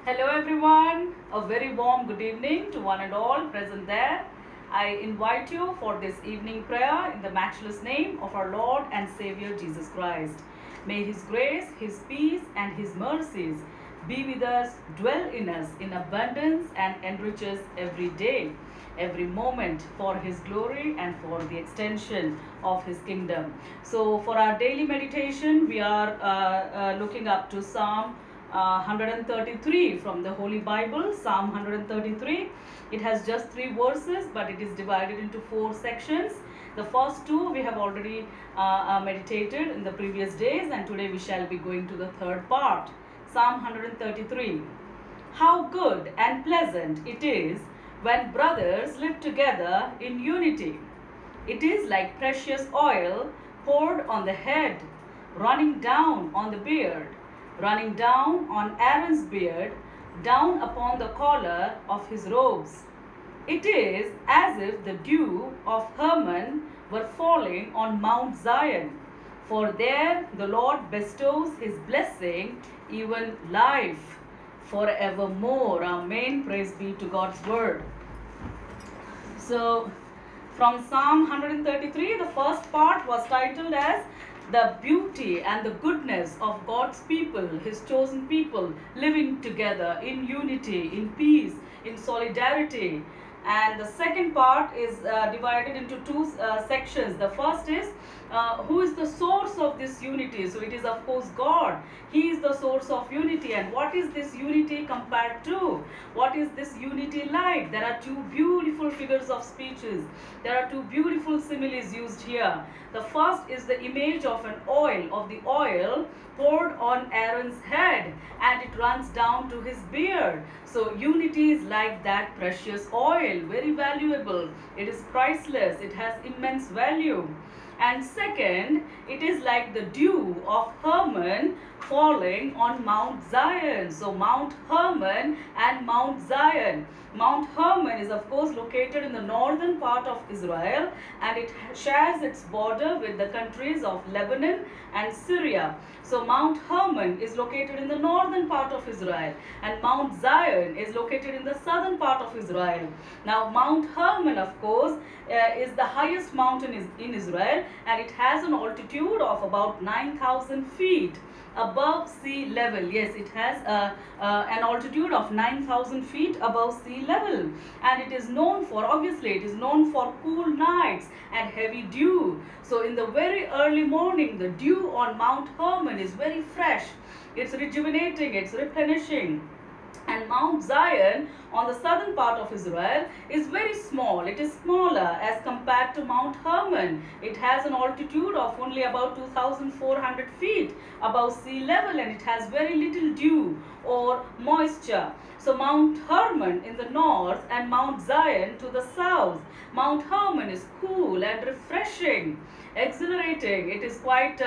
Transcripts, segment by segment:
Hello everyone, a very warm good evening to one and all present there. I invite you for this evening prayer in the matchless name of our Lord and Savior Jesus Christ. May His grace, His peace and His mercies be with us, dwell in us in abundance and enrich us every day, every moment for His glory and for the extension of His kingdom. So for our daily meditation, we are looking up to Psalm 133 from the Holy Bible, Psalm 133. It has just 3 verses, but it is divided into 4 sections. The first 2 we have already meditated in the previous days, and today we shall be going to the third part. Psalm 133. How good and pleasant it is when brothers live together in unity. It is like precious oil poured on the head, running down on the beard, running down on Aaron's beard, down upon the collar of his robes. It is as if the dew of Hermon were falling on Mount Zion, for there the Lord bestows his blessing, even life, forevermore. Amen. Praise be to God's word. So, from Psalm 133, the first part was titled as the beauty and the goodness of God's people, His chosen people, living together in unity, in peace, in solidarity. And the second part is divided into 2 sections. The first is who is the source of this unity? So it is of course God. He is the source of unity. And what is this unity compared to? What is this unity like? There are 2 beautiful figures of speeches. There are 2 beautiful similes used here. The first is the image of an oil, of the oil poured on Aaron's head, and it runs down to his beard. So unity is like that precious oil, very valuable. It is priceless. It has immense value. And second, it is like the dew of Hermon falling on Mount Zion. So Mount Hermon and Mount Zion. Mount Hermon is of course located in the northern part of Israel, and it shares its border with the countries of Lebanon and Syria. So Mount Hermon is located in the northern part of Israel, and Mount Zion is located in the southern part of Israel. Now Mount Hermon of course is the highest mountain in Israel, and it has an altitude of about 9,000 feet above sea level. Yes, it has an altitude of 9,000 feet above sea level, and it is known for, obviously it is known for cool nights and heavy dew. So in the very early morning, the dew on Mount Hermon is very fresh. It's rejuvenating, it's replenishing. And Mount Zion on the southern part of Israel is very small. It is smaller as compared to Mount Hermon. It has an altitude of only about 2,400 feet above sea level, and it has very little dew or moisture. So Mount Hermon in the north and Mount Zion to the south. Mount Hermon is cool and refreshing, exhilarating. It is quite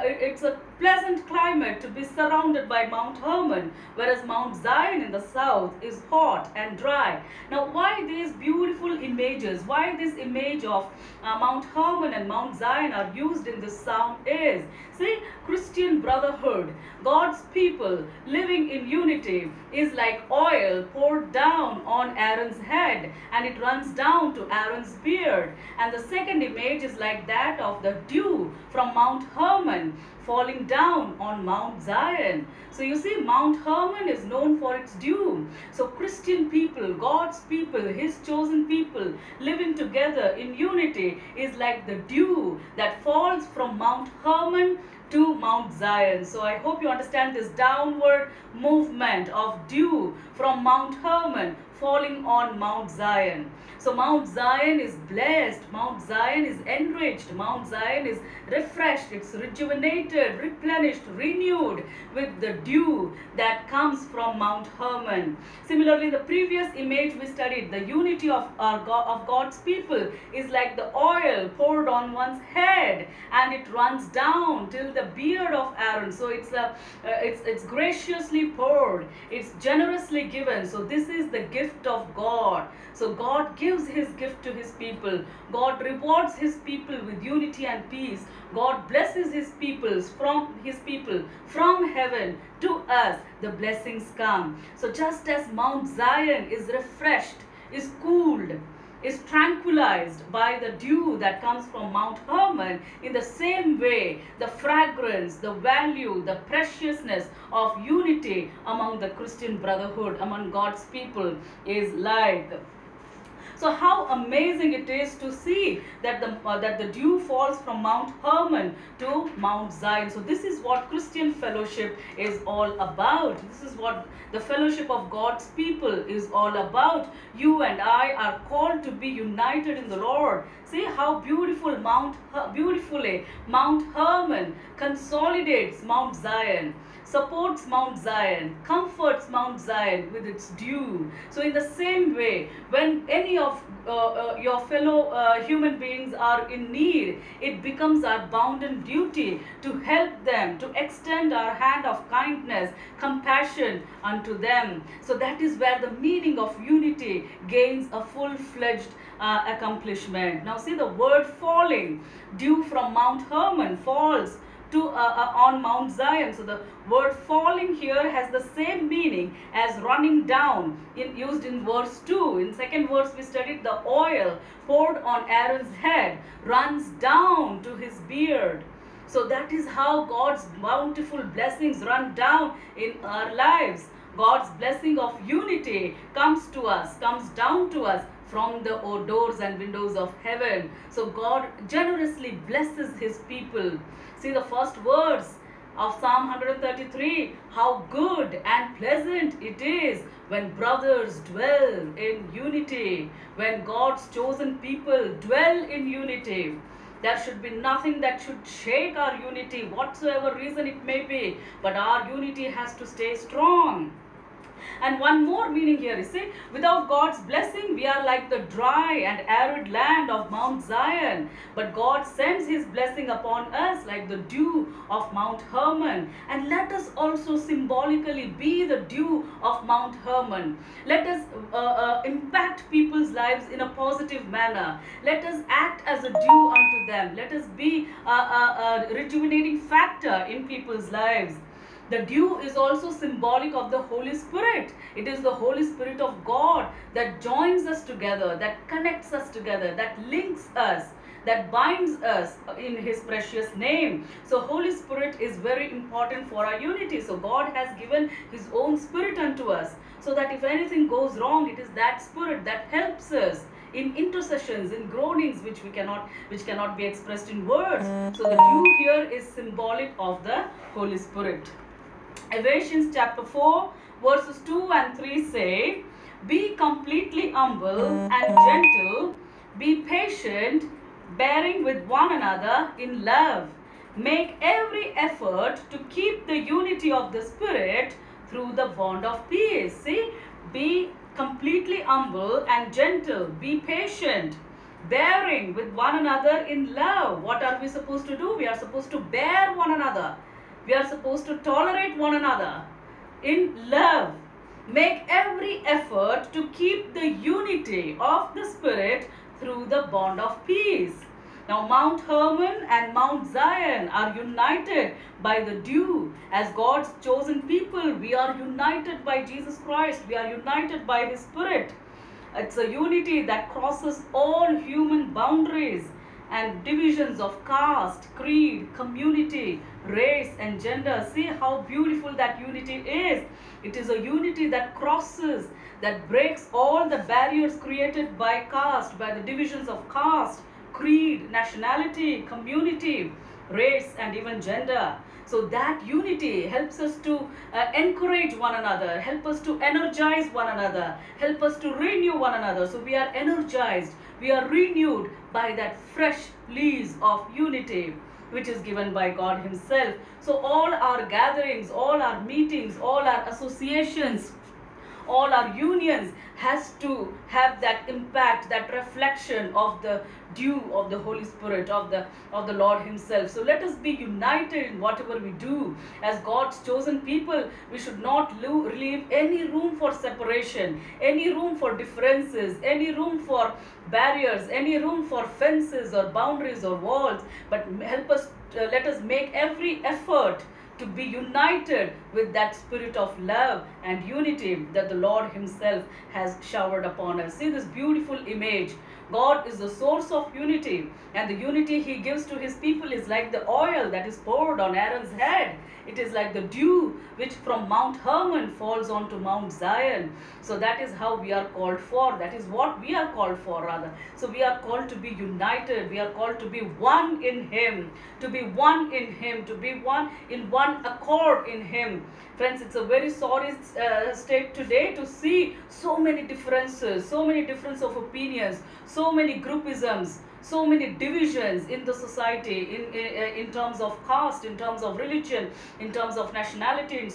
it's a pleasant climate to be surrounded by Mount Hermon, whereas Mount Zion in the south is hot and dry. Now why these beautiful images, why this image of Mount Hermon and Mount Zion are used in this psalm is, see, Christian brotherhood, God's people living in unity is like oil poured down on Aaron's head, and it runs down to Aaron's beard. And the second image is like that of the dew from Mount Hermon falling down on Mount Zion. So you see, Mount Hermon is known for its dew. So Christian people, God's people, His chosen people living together in unity is like the dew that falls from Mount Hermon to Mount Zion. So I hope you understand this downward movement of dew from Mount Hermon falling on Mount Zion. So Mount Zion is blessed, Mount Zion is enriched, Mount Zion is refreshed, it's rejuvenated, replenished, renewed with the dew that comes from Mount Hermon. Similarly, the previous image we studied, the unity of God's people is like the oil poured on one's head, and it runs down till the beard of Aaron. So it's graciously poured, it's generously given. So this is the gift gift of God. So God gives his gift to his people. God rewards his people with unity and peace. God blesses his people from heaven to us. The blessings come. So just as Mount Zion is refreshed, is cooled, is tranquilized by the dew that comes from Mount Hermon, in the same way, the fragrance, the value, the preciousness of unity among the Christian brotherhood, among God's people, is like. So how amazing it is to see that the dew falls from Mount Hermon to Mount Zion. So this is what Christian fellowship is all about. This is what the fellowship of God's people is all about. You and I are called to be united in the Lord. See how beautifully Mount Hermon consolidates Mount Zion, supports Mount Zion, comforts Mount Zion with its dew. So in the same way, when any of your fellow human beings are in need, it becomes our bounden duty to help them, to extend our hand of kindness, compassion unto them. So that is where the meaning of unity gains a full-fledged accomplishment. Now see the word falling. Dew from Mount Hermon falls on Mount Zion. So the word falling here has the same meaning as running down, used in verse 2. In second verse we studied the oil poured on Aaron's head runs down to his beard. So that is how God's bountiful blessings run down in our lives. God's blessing of unity comes down to us from the doors and windows of heaven. So God generously blesses his people. See the first words of Psalm 133, how good and pleasant it is when brothers dwell in unity, when God's chosen people dwell in unity. There should be nothing that should shake our unity, whatsoever reason it may be, but our unity has to stay strong. And one more meaning here is, see, without God's blessing, we are like the dry and arid land of Mount Zion. But God sends his blessing upon us like the dew of Mount Hermon. And let us also symbolically be the dew of Mount Hermon. Let us impact people's lives in a positive manner. Let us act as a dew unto them. Let us be a rejuvenating factor in people's lives. The dew is also symbolic of the Holy Spirit. It is the Holy Spirit of God that joins us together, that connects us together, that links us, that binds us in his precious name. So Holy Spirit is very important for our unity. So God has given his own Spirit unto us, so that if anything goes wrong, it is that Spirit that helps us in intercessions, in groanings which cannot be expressed in words. So the dew here is symbolic of the Holy Spirit. Ephesians chapter 4 verses 2 and 3 say, be completely humble and gentle, be patient, bearing with one another in love. Make every effort to keep the unity of the Spirit through the bond of peace. See, be completely humble and gentle, be patient, bearing with one another in love. What are we supposed to do? We are supposed to bear one another. We are supposed to tolerate one another in love. Make every effort to keep the unity of the Spirit through the bond of peace. Now Mount Hermon and Mount Zion are united by the dew. As God's chosen people, we are united by Jesus Christ. We are united by his Spirit. It's a unity that crosses all human boundaries and divisions of caste, creed, community, race and gender. See how beautiful that unity is. It is a unity that crosses, that breaks all the barriers created by caste, by the divisions of caste, creed, nationality, community, race and even gender. So that unity helps us to encourage one another, help us to energize one another, help us to renew one another. So we are energized, we are renewed by that fresh lease of unity which is given by God himself. So all our gatherings, all our meetings, all our associations, all our unions has to have that impact, that reflection of the dew of the Holy Spirit, of the Lord himself. So let us be united in whatever we do. As God's chosen people, we should not leave any room for separation, any room for differences, any room for barriers, any room for fences or boundaries or walls, but help us, let us make every effort to be united with that spirit of love and unity that the Lord himself has showered upon us. See this beautiful image. God is the source of unity, and the unity he gives to his people is like the oil that is poured on Aaron's head. It is like the dew which from Mount Hermon falls onto Mount Zion. So that is how we are called for. That is what we are called for, rather. So we are called to be united. We are called to be one in him. To be one in him. To be one in one accord in him. Friends, it's a very sorry state today to see so many differences, so many differences of opinions, so many groupisms, so many divisions in the society, in terms of caste, in terms of religion, in terms of nationality, in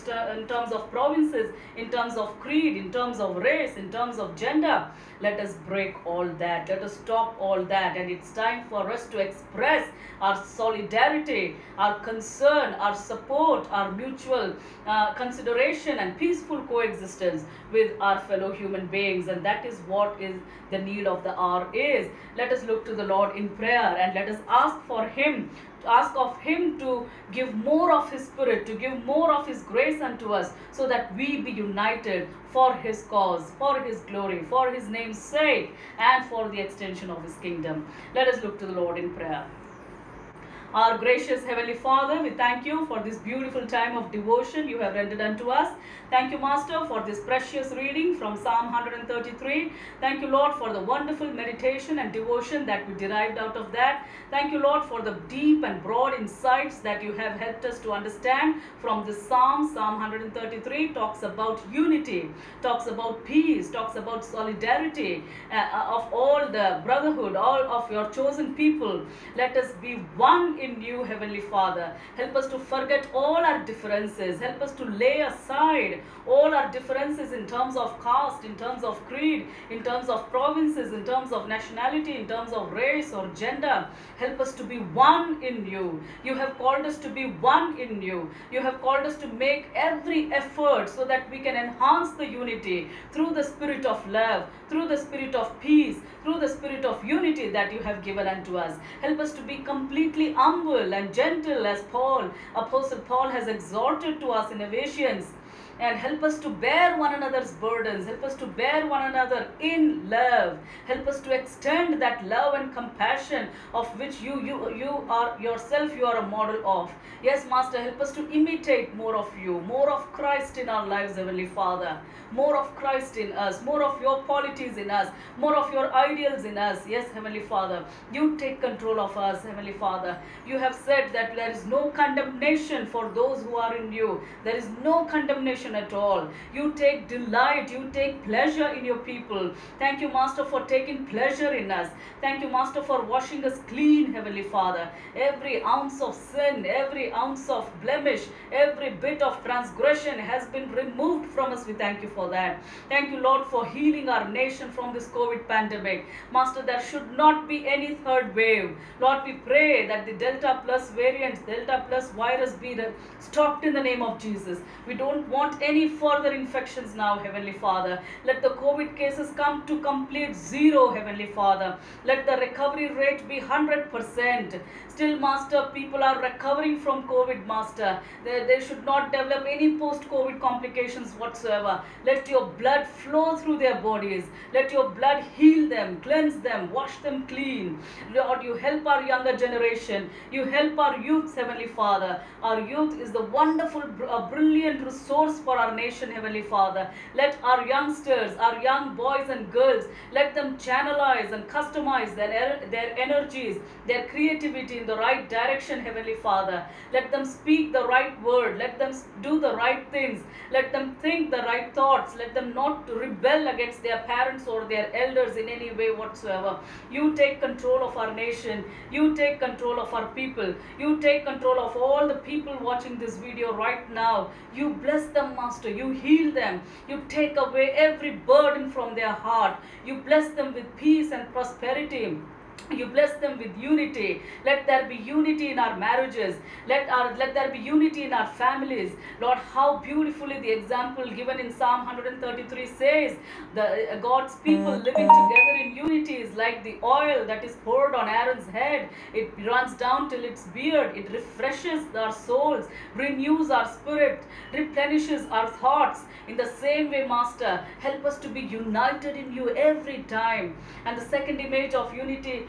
terms of provinces, in terms of creed, in terms of race, in terms of gender. Let us break all that. Let us stop all that. And it's time for us to express our solidarity, our concern, our support, our mutual consideration and peaceful coexistence with our fellow human beings. And that is what is the need of the hour is. Let us look to the Lord in prayer, and let us ask for him, ask of him to give more of his spirit, to give more of his grace unto us, so that we be united for his cause, for his glory, for his name's sake, and for the extension of his kingdom. Let us look to the Lord in prayer. Our gracious Heavenly Father, we thank you for this beautiful time of devotion you have rendered unto us. Thank you, Master, for this precious reading from Psalm 133. Thank you, Lord, for the wonderful meditation and devotion that we derived out of that. Thank you, Lord, for the deep and broad insights that you have helped us to understand from this Psalm. Psalm 133 talks about unity, talks about peace, talks about solidarity of all the brotherhood, all of your chosen people. Let us be one in you, Heavenly Father. Help us to forget all our differences. Help us to lay aside all our differences in terms of caste, in terms of creed, in terms of provinces, in terms of nationality, in terms of race or gender. Help us to be one in you. You have called us to be one in you. You have called us to make every effort so that we can enhance the unity through the spirit of love, through the spirit of peace, through the spirit of unity that you have given unto us. Help us to be completely humble and gentle as Apostle Paul has exhorted to us in Ephesians. And help us to bear one another's burdens. Help us to bear one another in love. Help us to extend that love and compassion of which you are yourself, you are a model of. Yes, Master, help us to imitate more of you, more of Christ in our lives, Heavenly Father. More of Christ in us, more of your qualities in us, more of your ideals in us. Yes, Heavenly Father, you take control of us, Heavenly Father. You have said that there is no condemnation for those who are in you. There is no condemnation at all. You take delight, you take pleasure in your people. Thank you, Master, for taking pleasure in us. Thank you, Master, for washing us clean, Heavenly Father. Every ounce of sin, every ounce of blemish, every bit of transgression has been removed from us. We thank you for that. Thank you, Lord, for healing our nation from this COVID pandemic. Master, there should not be any third wave. Lord, we pray that the Delta Plus variant, Delta Plus virus be stopped in the name of Jesus. We don't want any further infections now, Heavenly Father. Let the COVID cases come to complete zero, Heavenly Father. Let the recovery rate be 100%. Still, Master, people are recovering from COVID, Master. They should not develop any post-COVID complications whatsoever. Let your blood flow through their bodies. Let your blood heal them, cleanse them, wash them clean. Lord, you help our younger generation. You help our youth, Heavenly Father. Our youth is the wonderful, brilliant resource for our nation, Heavenly Father. Let our youngsters, our young boys and girls, let them channelize and customize their energies, their creativity in the right direction, Heavenly Father. Let them speak the right word. Let them do the right things. Let them think the right thoughts. Let them not rebel against their parents or their elders in any way whatsoever. You take control of our nation. You take control of our people. You take control of all the people watching this video right now. You bless them, them, Master. You heal them. You take away every burden from their heart. You bless them with peace and prosperity. You bless them with unity. Let there be unity in our marriages. Let there be unity in our families. Lord, how beautifully the example given in Psalm 133 says, the God's people living together in unity is like the oil that is poured on Aaron's head. It runs down till its beard. It refreshes our souls, renews our spirit, replenishes our thoughts. In the same way, Master, help us to be united in you every time. And the second image of unity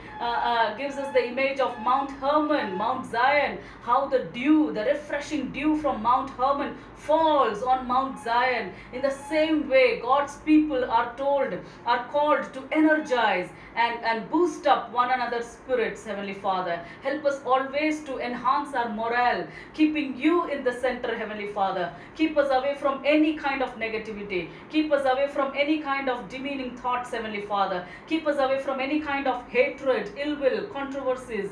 gives us the image of Mount Hermon, Mount Zion, how the dew, the refreshing dew from Mount Hermon falls on Mount Zion. In the same way, God's people are called to energize and boost up one another's spirits, Heavenly Father. Help us always to enhance our morale, keeping you in the center, Heavenly Father. Keep us away from any kind of negativity. Keep us away from any kind of demeaning thoughts, Heavenly Father. Keep us away from any kind of hatred, ill will, controversies,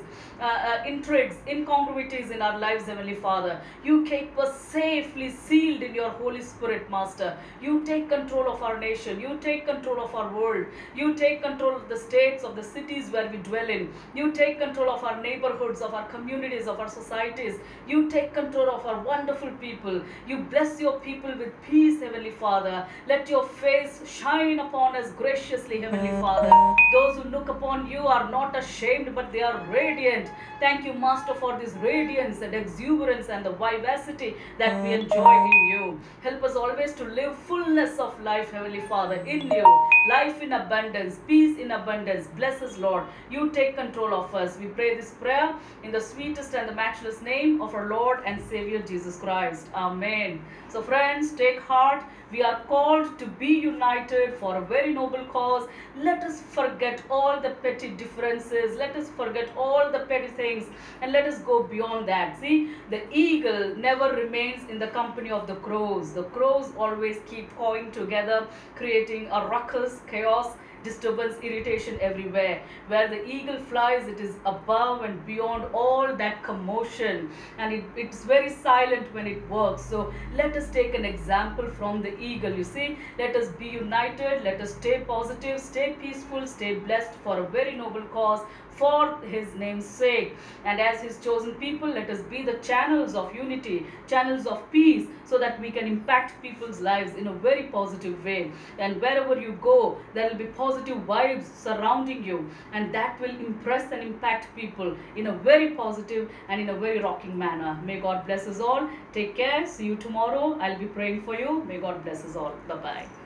intrigues, incongruities in our lives, Heavenly Father. You keep us safely sealed in your Holy Spirit, Master. You take control of our nation. You take control of our world. You take control of the states, of the cities where we dwell in. You take control of our neighborhoods, of our communities, of our societies. You take control of our wonderful people. You bless your people with peace, Heavenly Father. Let your face shine upon us graciously, Heavenly Father. Those who look upon you are not ashamed, but they are radiant. Thank you, Master, for this radiance and exuberance and the vivacity that we enjoy in you. Help us always to live fullness of life, Heavenly Father, in you. Life in abundance, peace in abundance. Bless us, Lord. You take control of us. We pray this prayer in the sweetest and the matchless name of our Lord and Savior Jesus Christ. Amen. So friends, take heart. We are called to be united for a very noble cause. Let us forget all the petty differences. Let us forget all the petty things and let us go beyond that. See, the eagle never remains in the company of the crows. The crows always keep cawing together, creating a ruckus, chaos, disturbance, irritation everywhere. Where the eagle flies, it is above and beyond all that commotion, and it's very silent when it works. So let us take an example from the eagle. You see, let us be united, let us stay positive, stay peaceful, stay blessed for a very noble cause, for his name's sake. And as his chosen people, let us be the channels of unity, channels of peace, so that we can impact people's lives in a very positive way. And wherever you go, there will be positive vibes surrounding you, and that will impress and impact people in a very positive and in a very rocking manner. May God bless us all. Take care. See you tomorrow. I'll be praying for you. May God bless us all. Bye-bye.